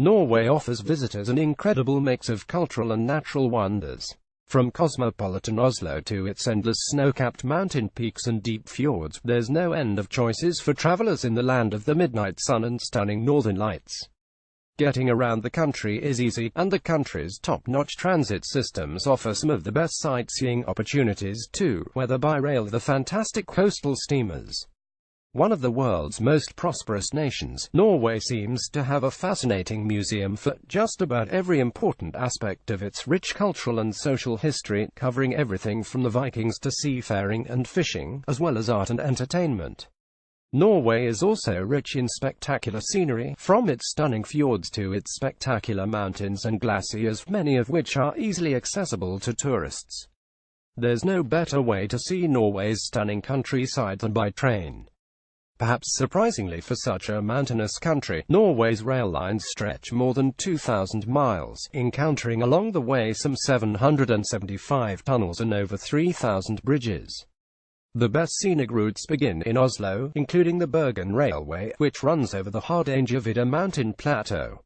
Norway offers visitors an incredible mix of cultural and natural wonders. From cosmopolitan Oslo to its endless snow-capped mountain peaks and deep fjords, there's no end of choices for travelers in the land of the midnight sun and stunning northern lights. Getting around the country is easy, and the country's top-notch transit systems offer some of the best sightseeing opportunities too, whether by rail or the fantastic coastal steamers. One of the world's most prosperous nations, Norway seems to have a fascinating museum for just about every important aspect of its rich cultural and social history, covering everything from the Vikings to seafaring and fishing, as well as art and entertainment. Norway is also rich in spectacular scenery, from its stunning fjords to its spectacular mountains and glaciers, many of which are easily accessible to tourists. There's no better way to see Norway's stunning countryside than by train. Perhaps surprisingly for such a mountainous country, Norway's rail lines stretch more than 2,000 miles, encountering along the way some 775 tunnels and over 3,000 bridges. The best scenic routes begin in Oslo, including the Bergen Railway, which runs over the Hardangervidda mountain plateau.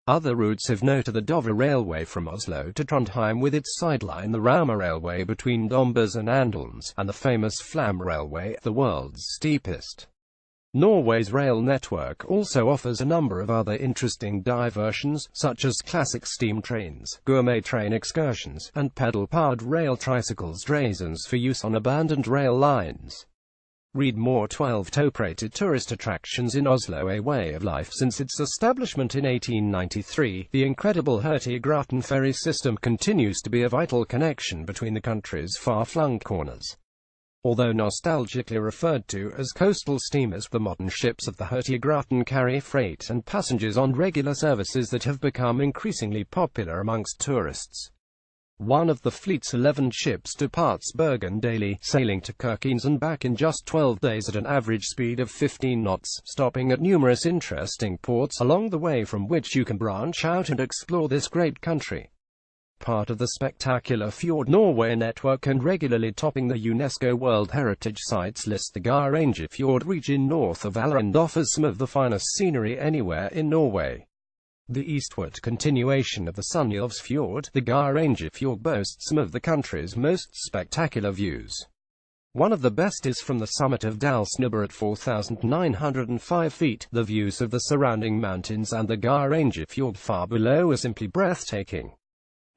Other routes of note are the Dovre Railway from Oslo to Trondheim with its sideline, the Rauma Railway between Dombås and Andalnes, and the famous Flam Railway, the world's steepest. Norway's rail network also offers a number of other interesting diversions, such as classic steam trains, gourmet train excursions, and pedal-powered rail tricycles draisons for use on abandoned rail lines. Read more. 12 top-rated tourist attractions in Oslo. A way of life since its establishment in 1893, the incredible Hurtigruten ferry system continues to be a vital connection between the country's far-flung corners. Although nostalgically referred to as coastal steamers, the modern ships of the Hurtigruten carry freight and passengers on regular services that have become increasingly popular amongst tourists. One of the fleet's 11 ships departs Bergen daily, sailing to Kirkenes and back in just 12 days at an average speed of 15 knots, stopping at numerous interesting ports along the way from which you can branch out and explore this great country. Part of the spectacular Fjord Norway network and regularly topping the UNESCO World Heritage Sites list, the Fjord region north of Ålesund offers some of the finest scenery anywhere in Norway. The eastward continuation of the Fjord, the Fjord boasts some of the country's most spectacular views. One of the best is from the summit of Dalsnubber at 4,905 feet. The views of the surrounding mountains and the Fjord far below are simply breathtaking.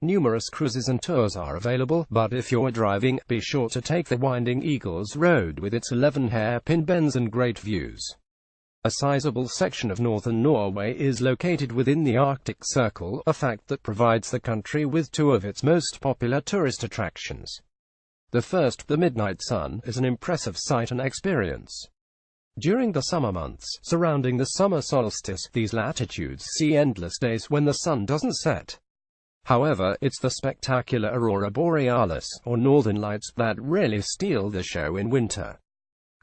Numerous cruises and tours are available, but if you're driving, be sure to take the winding Eagles Road with its 11 hairpin bends and great views. A sizable section of northern Norway is located within the Arctic Circle, a fact that provides the country with two of its most popular tourist attractions. The first, the midnight sun, is an impressive sight and experience. During the summer months, surrounding the summer solstice, these latitudes see endless days when the sun doesn't set. However, it's the spectacular aurora borealis, or northern lights, that really steal the show in winter.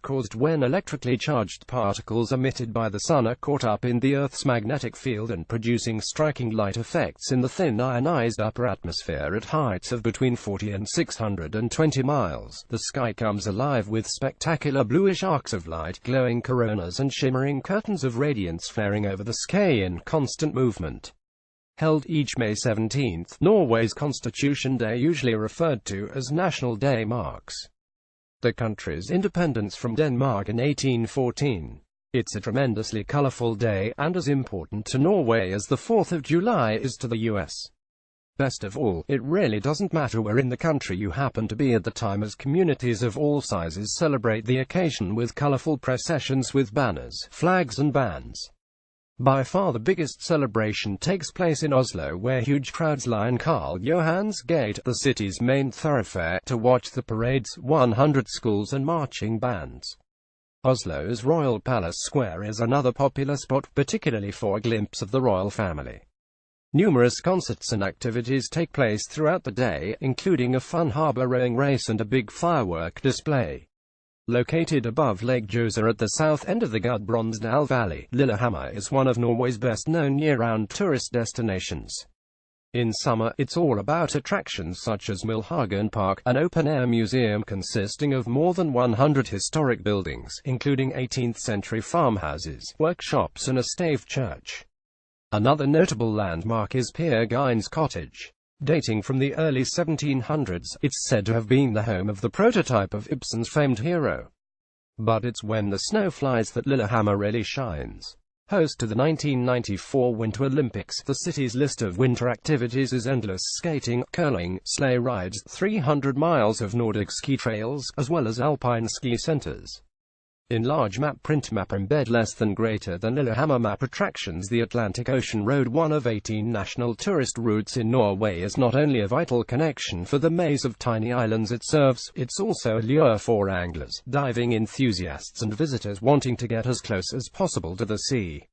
Caused when electrically charged particles emitted by the sun are caught up in the Earth's magnetic field and producing striking light effects in the thin ionized upper atmosphere at heights of between 40 and 620 miles, the sky comes alive with spectacular bluish arcs of light, glowing coronas and shimmering curtains of radiance flaring over the sky in constant movement. Held each May 17, Norway's Constitution Day, usually referred to as National Day, marks the country's independence from Denmark in 1814. It's a tremendously colorful day, and as important to Norway as the 4th of July is to the US. Best of all, it really doesn't matter where in the country you happen to be at the time, as communities of all sizes celebrate the occasion with colorful processions with banners, flags and bands. By far the biggest celebration takes place in Oslo, where huge crowds line Karl Johans Gate, the city's main thoroughfare, to watch the parades, 100 schools and marching bands. Oslo's Royal Palace Square is another popular spot, particularly for a glimpse of the royal family. Numerous concerts and activities take place throughout the day, including a fun harbor rowing race and a big firework display. Located above Lake Josa at the south end of the Gudbrandsdal Valley, Lillehammer is one of Norway's best-known year-round tourist destinations. In summer, it's all about attractions such as Milhagen Park, an open-air museum consisting of more than 100 historic buildings, including 18th-century farmhouses, workshops and a stave church. Another notable landmark is Peer Gyne's cottage. Dating from the early 1700s, it's said to have been the home of the prototype of Ibsen's famed hero. But it's when the snow flies that Lillehammer really shines. Host to the 1994 Winter Olympics, the city's list of winter activities is endless: skating, curling, sleigh rides, 300 miles of Nordic ski trails, as well as alpine ski centers. In large print map embed less than greater than Lillehammer map attractions. The Atlantic Ocean Road, one of 18 national tourist routes in Norway, is not only a vital connection for the maze of tiny islands it serves, it's also a lure for anglers, diving enthusiasts and visitors wanting to get as close as possible to the sea.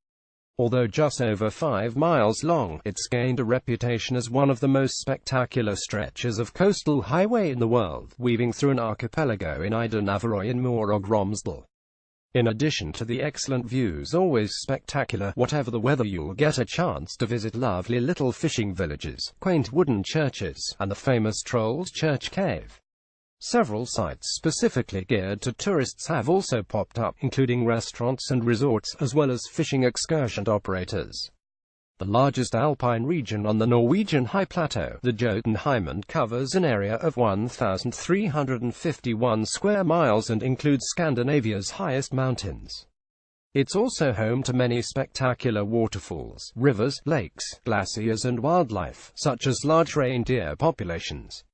Although just over 5 miles long, it's gained a reputation as one of the most spectacular stretches of coastal highway in the world, weaving through an archipelago in Ida-Navaroy and Møre-og-Romsdal. In addition to the excellent views, always spectacular, whatever the weather, you'll get a chance to visit lovely little fishing villages, quaint wooden churches, and the famous Trolls Church Cave. Several sites specifically geared to tourists have also popped up, including restaurants and resorts, as well as fishing excursion operators. The largest alpine region on the Norwegian high plateau, the Jotunheimen, covers an area of 1,351 square miles and includes Scandinavia's highest mountains. It's also home to many spectacular waterfalls, rivers, lakes, glaciers and wildlife, such as large reindeer populations.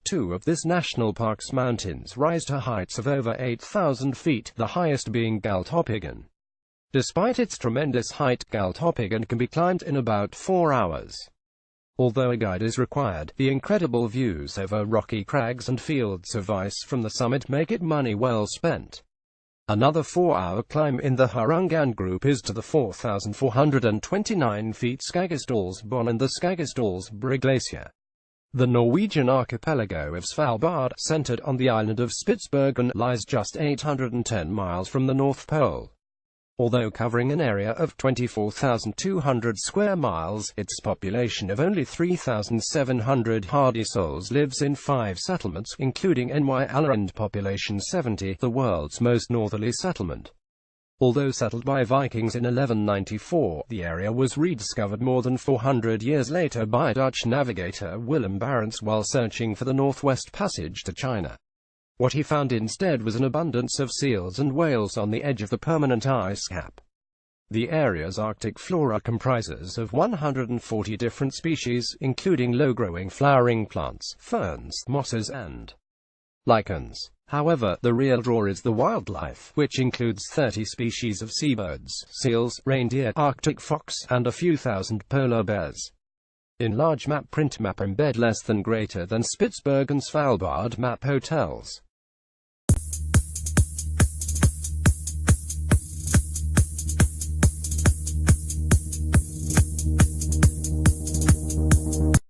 Two of this national park's mountains rise to heights of over 8,000 feet, the highest being Galtoppigen. Despite its tremendous height, Galtoppigen can be climbed in about 4 hours. Although a guide is required, the incredible views over rocky crags and fields of ice from the summit make it money well spent. Another 4-hour climb in the Harungan group is to the 4,429 feet Skagastålsbotn and the Skagastålsbrygg Glacier. The Norwegian archipelago of Svalbard, centered on the island of Spitsbergen, lies just 810 miles from the North Pole. Although covering an area of 24,200 square miles, its population of only 3,700 hardy souls lives in 5 settlements, including Ny-Allerand population 70, the world's most northerly settlement. Although settled by Vikings in 1194, the area was rediscovered more than 400 years later by Dutch navigator Willem Barents while searching for the Northwest Passage to China. What he found instead was an abundance of seals and whales on the edge of the permanent ice cap. The area's Arctic flora comprises of 140 different species, including low-growing flowering plants, ferns, mosses and lichens. However, the real draw is the wildlife, which includes 30 species of seabirds, seals, reindeer, Arctic fox, and a few thousand polar bears. In large print map embed less than greater than Spitsbergen Svalbard map hotels.